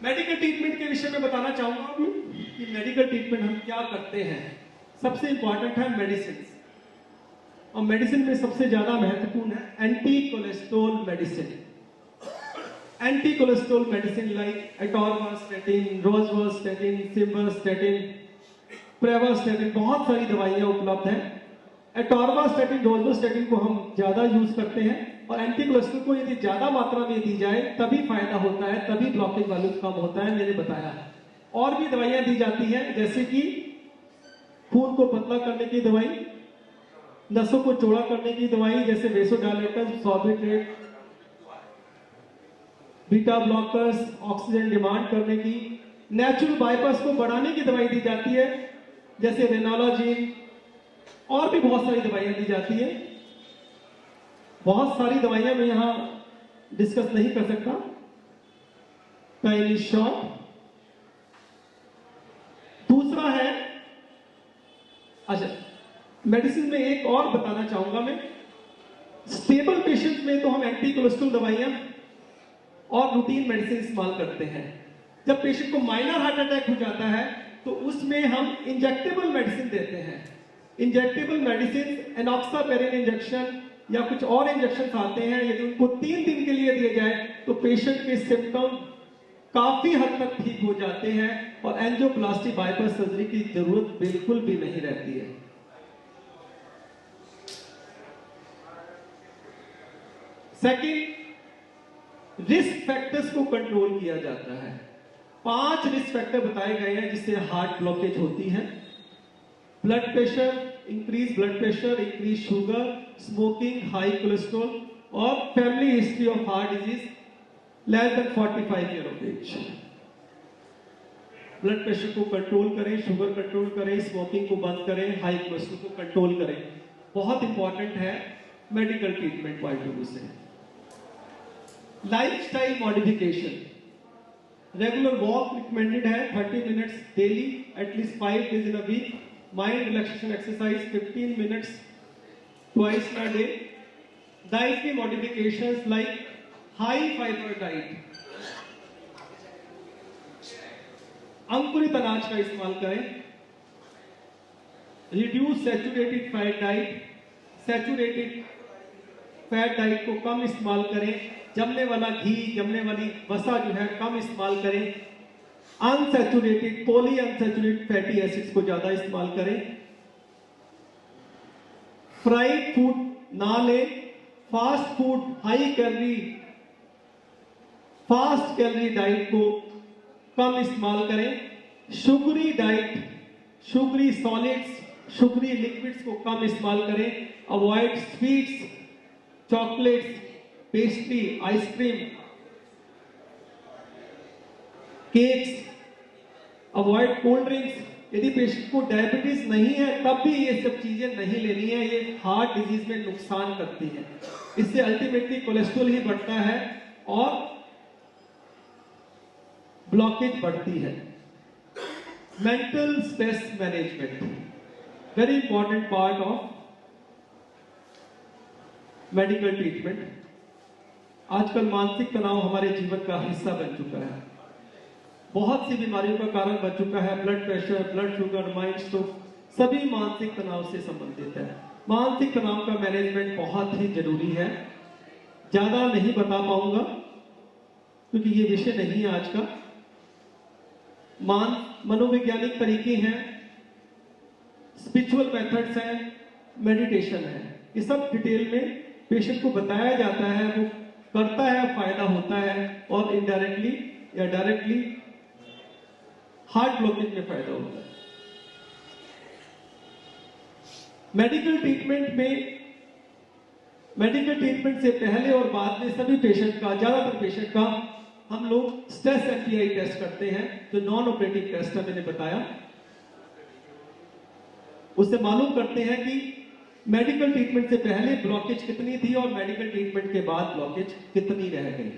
Medical treatment के विषय में बताना चाहूंगा कि मेडिकल ट्रीटमेंट हम क्या करते हैं। सबसे इंपॉर्टेंट है मेडिसिन, और मेडिसिन में सबसे ज्यादा महत्वपूर्ण है anti cholesterol medicine. Anti cholesterol medicine like atorvastatin, rosuvastatin, simvastatin, pravastatin, बहुत सारी दवाइयां उपलब्ध हैं। एटोर्वास्टैटिन, रोज़वास्टैटिन को हम ज्यादा यूज करते हैं, और एंटी कोलेस्ट्रॉल को यदि ज्यादा मात्रा में दी जाए तभी फायदा होता है, तभी ब्लॉकेज वॉल्यूम कम होता है, मैंने बताया है। और भी दवाइयां दी जाती हैं, जैसे कि खून को पतला करने की दवाई, नसों को चौड़ा करने की दवाई जैसे vasodilators, sorbitrate, beta blockers, oxygen demand करने की, नेचुरल बाईपास को बढ़ाने की दवाई दी जाती है जैसे रेनालाजीन, और भी बहुत सारी दवाइयां दी जाती है। बहुत सारी दवाइयां मैं यहां डिस्कस नहीं कर सकता, टाइम इज शॉर्ट। दूसरा है, अच्छा मेडिसिन में एक और बताना चाहूंगा मैं, स्टेबल पेशेंट में तो हम एंटी कोलेस्ट्रॉल दवाइयां और रूटीन मेडिसिन इस्तेमाल करते हैं। जब पेशेंट को माइनर हार्ट अटैक हो जाता है तो उसमें हम इंजेक्टेबल मेडिसिन देते हैं। इंजेक्टेबल मेडिसिन, एनॉक्सापेरिन इंजेक्शन या कुछ और इंजेक्शन आते हैं, यदि उनको 3 दिन के लिए दिए जाए तो पेशेंट के सिम्टम काफी हद तक ठीक हो जाते हैं और एंजियोप्लास्टी बाईपास सर्जरी की जरूरत बिल्कुल भी नहीं रहती है। सेकंड, रिस्क फैक्टर्स को कंट्रोल किया जाता है। 5 रिस्क फैक्टर बताए गए हैं जिससे हार्ट ब्लॉकेज होती है। Blood pressure, increase blood pressure, increase sugar, smoking, high cholesterol, और family history of heart disease less than 45 year of age. Blood pressure को कंट्रोल करें, शुगर कंट्रोल करें, स्मोकिंग को बंद करें, हाई कोलेस्ट्रॉल को कंट्रोल करें। बहुत इंपॉर्टेंट है medical treatment point of view से। Lifestyle modification, regular walk recommended है 30 minutes daily, at least 5 days in a week. Mind relaxation exercise 15 minutes twice a day. Diet की modifications like high fibre diet, अंकुरित अनाज का इस्तेमाल करें। Reduce saturated fat diet, saturated fat diet को कम इस्तेमाल करें। जमने वाला घी, जमने वाली वसा जो है कम इस्तेमाल करें। Unsaturated, poly unsaturated fatty acids को ज्यादा इस्तेमाल करें। फ्राइड फूड ना लें। Fast food, high calorie, fast calorie diet को कम इस्तेमाल करें। Sugary diet, sugary solids, sugary liquids को कम इस्तेमाल करें। Avoid sweets, chocolates, pastry, ice cream, cakes, avoid cold drinks. यदि पेशेंट को डायबिटीज नहीं है तब भी ये सब चीजें नहीं लेनी है, ये हार्ट डिजीज में नुकसान करती है। इससे अल्टीमेटली कोलेस्ट्रॉल ही बढ़ता है और ब्लॉकेज बढ़ती है। Mental stress management, very important part of medical treatment. आजकल मानसिक तनाव हमारे जीवन का हिस्सा बन चुका है, बहुत सी बीमारियों का कारण बन चुका है। Blood pressure, blood sugar, mind stroke, सभी मानसिक तनाव से संबंधित है। मानसिक तनाव का मैनेजमेंट बहुत ही जरूरी है। ज्यादा नहीं बता पाऊंगा क्योंकि ये विषय नहीं है आज का। मनोवैज्ञानिक तरीके हैं, स्पिरिचुअल मेथड्स हैं, मेडिटेशन है, ये सब डिटेल में पेशेंट को बताया जाता है, वो करता है, फायदा होता है, और इनडायरेक्टली या डायरेक्टली हार्ट ब्लॉकेज में फायदा होता है। मेडिकल ट्रीटमेंट से पहले और बाद में सभी पेशेंट का, ज्यादातर पेशेंट का हम लोग स्ट्रेस एमपीआई टेस्ट करते हैं, जो नॉन ऑपरेटिव टेस्ट है, मैंने बताया। उससे मालूम करते हैं कि मेडिकल ट्रीटमेंट से पहले ब्लॉकेज कितनी थी और मेडिकल ट्रीटमेंट के बाद ब्लॉकेज कितनी रह गई।